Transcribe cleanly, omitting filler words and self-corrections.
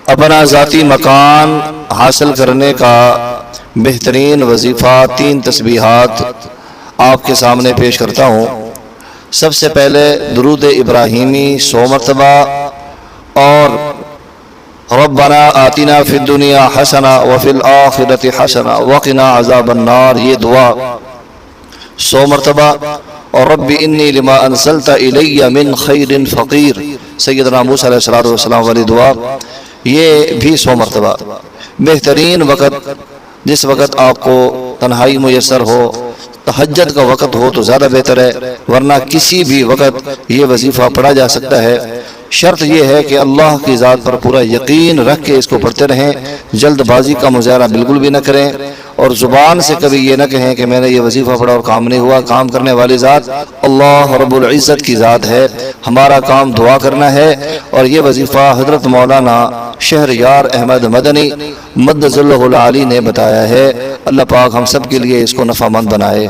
اپنا ذاتی مکان حاصل کرنے کا بہترین وظیفہ 3 تسبیحات آپ کے سامنے پیش کرتا ہوں۔ سب سے پہلے درود ابراہیمی 100 مرتبہ اور ربنا آتنا فی الدنیا حسنہ وفی الآخرۃ حسنہ وقنا عذاب النار، یہ دعا 100 مرتبہ، اور رب انی لما انزلت الی من خیر فقیر، سیدنا موسیٰ علیہ السلام والی دعا، یہ بھی 100 مرتبہ۔ بہترین وقت جس وقت آپ کو تنہائی میسر ہو، تہجد کا وقت ہو تو زیادہ بہتر ہے، ورنہ کسی بھی وقت یہ وظیفہ پڑھا جا سکتا ہے۔ شرط یہ ہے کہ اللہ کی ذات پر پورا یقین رکھ کے اس کو پڑھتے رہیں، جلد بازی کا مظاہرہ بالکل بھی نہ کریں، اور زبان سے کبھی یہ نہ کہیں کہ میں نے یہ وظیفہ پڑھا اور کام نہیں ہوا۔ کام کرنے والی ذات اللہ رب العزت کی ذات ہے، ہمارا کام دعا کرنا ہے، اور یہ وظیفہ حضرت مولانا شہریار احمد مدنی مدظ اللہ العالی نے بتایا ہے۔ اللہ پاک ہم سب کے لیے اس کو نفع مند بنائے۔